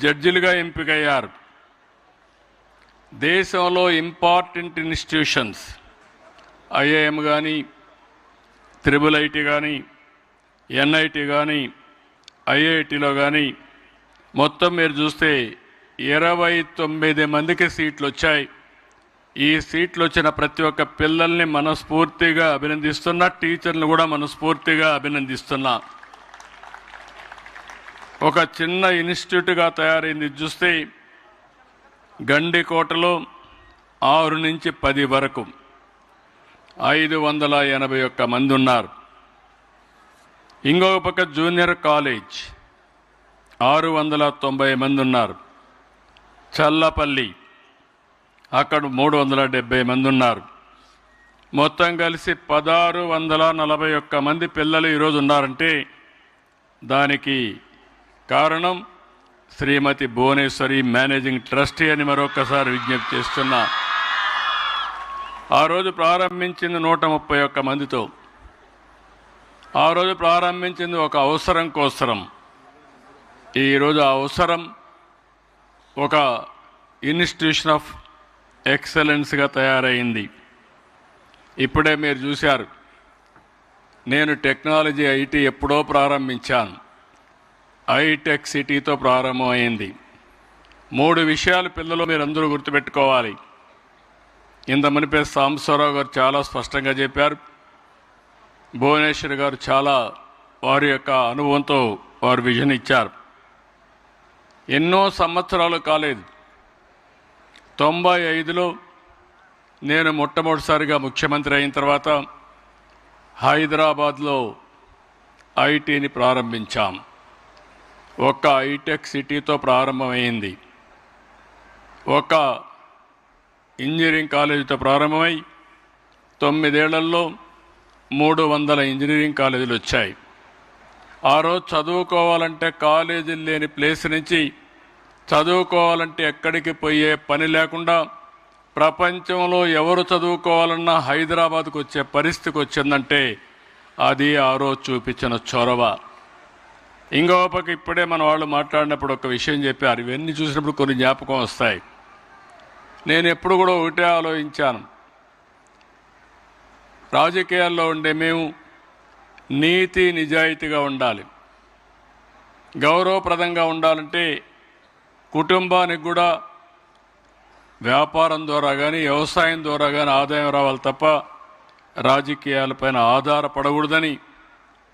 జడ్జిలుగా ఎంపికయ్యారు. దేశంలో important institutions IIM కానీ, IIIT కానీ, NIT కానీ, IITలో కానీ మొత్తం మీరు చూస్తే 29 మందికి సీట్లు వచ్చాయి. ఈ సీట్లు వచ్చిన ప్రతి ఒక్క పిల్లల్ని మనస్ఫూర్తిగా అభినందిస్తున్నా, టీచర్లను కూడా మనస్ఫూర్తిగా అభినందిస్తున్నా. ఒక చిన్న ఇన్స్టిట్యూట్గా తయారైంది చూస్తే గండికోటలో 6 నుంచి 10 వరకు 581 మంది ఉన్నారు. ఇంకొక పక్క జూనియర్ కాలేజ్ 690 మంది ఉన్నారు. చల్లపల్లి అక్కడ 370 మంది ఉన్నారు. మొత్తం కలిసి 1641 మంది పిల్లలు ఈరోజు ఉన్నారంటే దానికి కారణం శ్రీమతి భువనేశ్వరి మేనేజింగ్ ట్రస్టీ అని మరొకసారి విజ్ఞప్తి చేస్తున్నా. ఆ రోజు ప్రారంభించింది 131 మందితో. ఆ రోజు ప్రారంభించింది ఒక అవసరం కోసరం. ఈరోజు ఆ అవసరం ఒక ఇన్స్టిట్యూషన్ ఆఫ్ ఎక్సలెన్స్గా తయారైంది. ఇప్పుడే మీరు చూశారు, నేను టెక్నాలజీ ఐటీ ఎప్పుడో ప్రారంభించాను. హైటెక్ సిటీతో ప్రారంభమైంది. 3 విషయాలు పిల్లలు మీరందరూ గుర్తుపెట్టుకోవాలి. ఇంత మునిపే సాంబశివరావు గారు చాలా స్పష్టంగా చెప్పారు. భువనేశ్వర్ గారు చాలా వారి యొక్క అనుభవంతో వారు విజన్ ఇచ్చారు. ఎన్నో సంవత్సరాలు కాలేదు, 95లో నేను మొట్టమొదటిసారిగా ముఖ్యమంత్రి అయిన తర్వాత హైదరాబాద్లో ఐటీని ప్రారంభించాం. ఒక హైటెక్ సిటీతో ప్రారంభమైంది. ఒక ఇంజనీరింగ్ కాలేజీతో ప్రారంభమై 9 ఏళ్లలో 300 ఇంజనీరింగ్ కాలేజీలు వచ్చాయి. ఆ రోజు చదువుకోవాలంటే కాలేజీలు లేని ప్లేస్ నుంచి చదువుకోవాలంటే ఎక్కడికి పోయే పని లేకుండా ప్రపంచంలో ఎవరు చదువుకోవాలన్నా హైదరాబాద్కు వచ్చే పరిస్థితికి వచ్చిందంటే అది ఆ రోజు చూపించిన చొరవ. ఇంకో పక్క ఇప్పుడే మన వాళ్ళు మాట్లాడినప్పుడు ఒక విషయం చెప్పారు. ఇవన్నీ చూసినప్పుడు కొన్ని జ్ఞాపకం వస్తాయి. నేను ఎప్పుడు కూడా ఒకటే ఆలోచించాను, రాజకీయాల్లో ఉండే మేము నీతి నిజాయితీగా ఉండాలి. గౌరవప్రదంగా ఉండాలంటే కుటుంబానికి కూడా వ్యాపారం ద్వారా కానీ వ్యవసాయం ద్వారా కానీ ఆదాయం రావాలి తప్ప రాజకీయాలపైన ఆధారపడకూడదని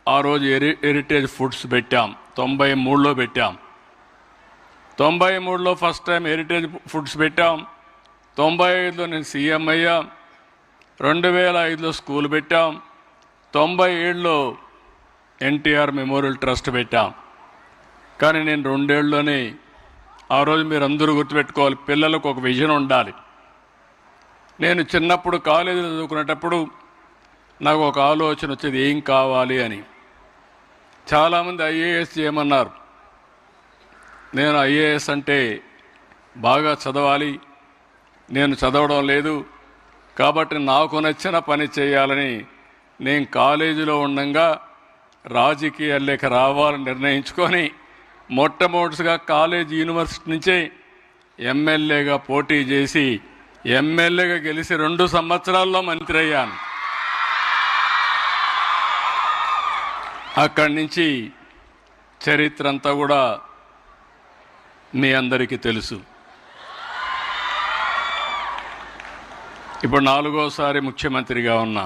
ఆ రోజు హెరిటేజ్ ఫుడ్స్ పెట్టాం. 93లో పెట్టాం. 93లో ఫస్ట్ టైం హెరిటేజ్ ఫుడ్స్ పెట్టాం. 95లో నేను సీఎం అయ్యా. 2005లో స్కూల్ పెట్టాం. 97లో ఎన్టీఆర్ మెమోరియల్ ట్రస్ట్ పెట్టాం. కానీ నేను 2 ఏళ్లలోనే, ఆ రోజు మీరు అందరూ గుర్తుపెట్టుకోవాలి, పిల్లలకు ఒక విజన్ ఉండాలి. నేను చిన్నప్పుడు కాలేజీలో చదువుకునేటప్పుడు నాకు ఒక ఆలోచన వచ్చేది, ఏం కావాలి అని. చాలామంది ఐఏఎస్ చేయమన్నారు. నేను ఐఏఎస్ అంటే బాగా చదవాలి, నేను చదవడం లేదు కాబట్టి నాకు నచ్చిన పని చేయాలని నేను కాలేజీలో ఉండగా రాజకీయాల్లోకి రావాలని నిర్ణయించుకొని మొట్టమొదటిగా కాలేజీ యూనివర్సిటీ నుంచే ఎమ్మెల్యేగా పోటీ చేసి ఎమ్మెల్యేగా గెలిచి 2 సంవత్సరాల్లో మంత్రి అయ్యాను. అక్కడి నుంచి చరిత్ర అంతా కూడా మీ అందరికీ తెలుసు. ఇప్పుడు 4వసారి ముఖ్యమంత్రిగా ఉన్నా.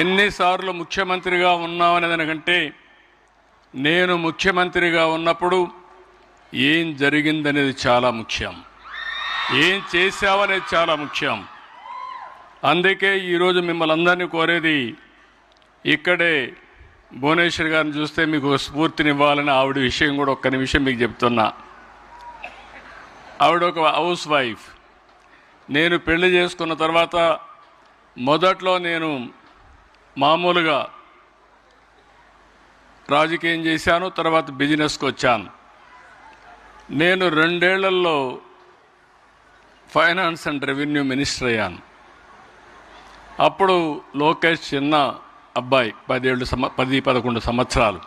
ఎన్నిసార్లు ముఖ్యమంత్రిగా ఉన్నామనే దానికంటే నేను ముఖ్యమంత్రిగా ఉన్నప్పుడు ఏం జరిగిందనేది చాలా ముఖ్యం, ఏం చేశావనేది చాలా ముఖ్యం. అందుకే ఈరోజు మిమ్మల్ని అందరినీ కోరేది, ఇక్కడే భువనేశ్వర్ గారిని చూస్తే మీకు స్ఫూర్తినివ్వాలని ఆవిడ విషయం కూడా ఒక్క నిమిషం మీకు చెప్తున్నా. ఆవిడ ఒక హౌస్ వైఫ్. నేను పెళ్లి చేసుకున్న తర్వాత మొదట్లో నేను మామూలుగా రాజకీయం చేశాను, తర్వాత బిజినెస్కి వచ్చాను. నేను 2 ఏళ్లలో ఫైనాన్స్ అండ్ రెవెన్యూ మినిస్టర్ అయ్యాను. అప్పుడు లోకేష్ చిన్న అబ్బాయి, 10-11 సంవత్సరాలు.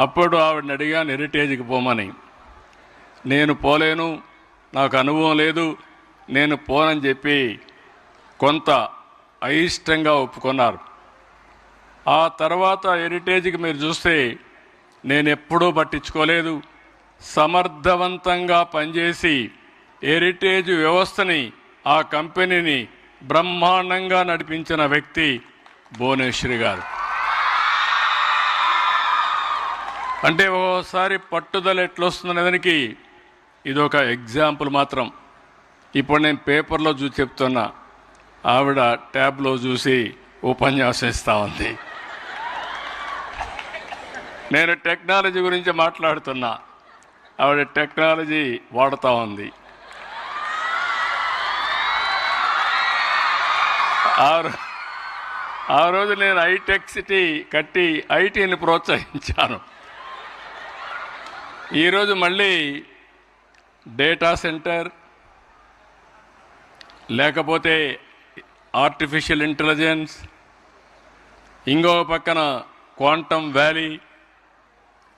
అప్పుడు ఆవిడని అడిగాను హెరిటేజ్కి పోమని. నేను పోలేను, నాకు అనుభవం లేదు, నేను పోనని చెప్పి కొంత అయిష్టంగా ఒప్పుకున్నారు. ఆ తర్వాత హెరిటేజ్కి మీరు చూస్తే నేను ఎప్పుడూ పట్టించుకోలేదు. సమర్థవంతంగా పనిచేసి హెరిటేజ్ వ్యవస్థని, ఆ కంపెనీని బ్రహ్మాండంగా నడిపించిన వ్యక్తి భువనేశ్వరి గారు. అంటే ఓసారి పట్టుదల ఎట్లొస్తుందనే దానికి ఇదొక ఎగ్జాంపుల్ మాత్రం. ఇప్పుడు నేను పేపర్లో చూసి చెప్తున్నా, ఆవిడ ట్యాబ్లో చూసి ఉపన్యాసం ఇస్తూ ఉంది. నేను టెక్నాలజీ గురించి మాట్లాడుతున్నా, ఆవిడ టెక్నాలజీ వాడుతూ ఉంది. ఆ రోజు నేను హైటెక్ సిటీ కట్టి ఐటీని ప్రోత్సహించాను. ఈరోజు మళ్ళీ డేటా సెంటర్, లేకపోతే ఆర్టిఫిషియల్ ఇంటెలిజెన్స్, ఇంకో పక్కన quantum valley,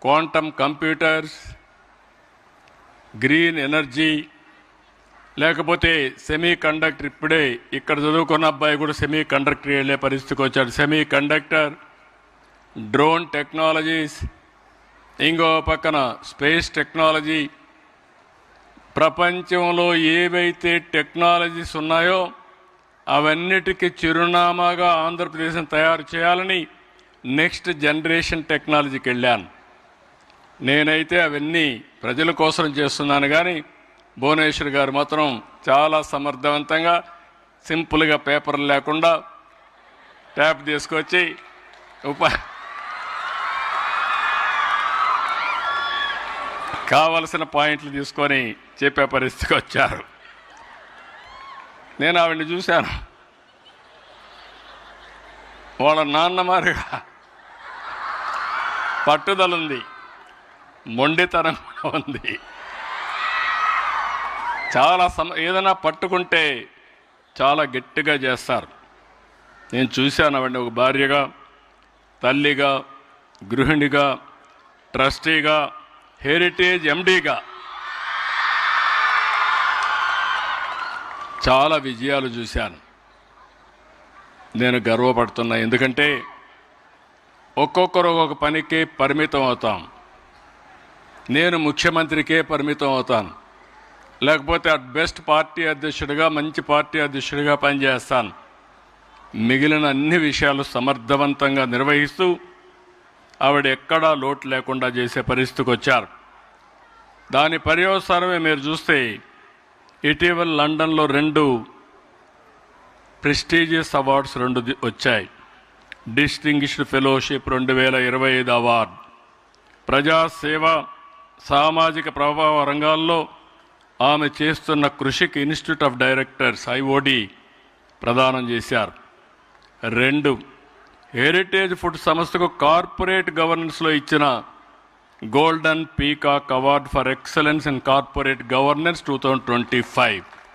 quantum computers, green energy, లేకపోతే సెమీ కండక్టర్. ఇప్పుడే ఇక్కడ చదువుకున్న అబ్బాయి కూడా సెమీ కండక్టర్ వెళ్ళే పరిస్థితికి వచ్చాడు. సెమీ కండక్టర్, డ్రోన్ టెక్నాలజీస్, ఇంకో పక్కన స్పేస్ టెక్నాలజీ. ప్రపంచంలో ఏవైతే టెక్నాలజీస్ ఉన్నాయో అవన్నిటికీ చిరునామాగా ఆంధ్రప్రదేశ్ని తయారు చేయాలని నెక్స్ట్ జనరేషన్ టెక్నాలజీకి వెళ్ళాను. నేనైతే అవన్నీ ప్రజల కోసం చేస్తున్నాను, కానీ భువనేశ్వర్ గారు మాత్రం చాలా సమర్థవంతంగా సింపుల్గా పేపర్లు లేకుండా ట్యాప్ తీసుకొచ్చి కావలసిన పాయింట్లు తీసుకొని చెప్పే పరిస్థితికి వచ్చారు. నేను ఆవిడ్ని చూశాను, వాళ్ళ నాన్న మారిగా పట్టుదల ఉంది, మొండితనం ఉంది. చాలా ఏదైనా పట్టుకుంటే చాలా గట్టిగా చేస్తారు. నేను చూశాను ఆవిడ్ని ఒక భార్యగా, తల్లిగా, గృహిణిగా, ట్రస్టీగా, హెరిటేజ్ ఎండీగా చాలా విజయాలు చూశాను. నేను గర్వపడుతున్నా. ఎందుకంటే ఒక్కొక్కరు ఒక్కొక్క పనికే పరిమితం అవుతాం. నేను ముఖ్యమంత్రికే పరిమితం అవుతాను, లేకపోతే అట్ బెస్ట్ పార్టీ అధ్యక్షుడిగా, మంచి పార్టీ అధ్యక్షుడిగా పనిచేస్తాను. మిగిలిన అన్ని విషయాలు సమర్థవంతంగా నిర్వహిస్తూ ఆవిడ ఎక్కడా లోటు లేకుండా చేసే పరిస్థితికి వచ్చారు. దాని పర్యవసానమే మీరు చూస్తే ఇటీవల లండన్లో 2 ప్రెస్టీజియస్ అవార్డ్స్ 2 వచ్చాయి. డిస్టింగ్విష్డ్ ఫెలోషిప్ 2025 అవార్డు, ప్రజాసేవ, సామాజిక ప్రభావ రంగాల్లో ఆమె చేస్తున్న కృషికి ఇన్స్టిట్యూట్ ఆఫ్ డైరెక్టర్స్ IOD ప్రదానం చేశారు. 2 హెరిటేజ్ ఫుడ్ సంస్థకు కార్పొరేట్ గవర్నెన్స్లో ఇచ్చిన golden peacock award for excellence in corporate governance 2025.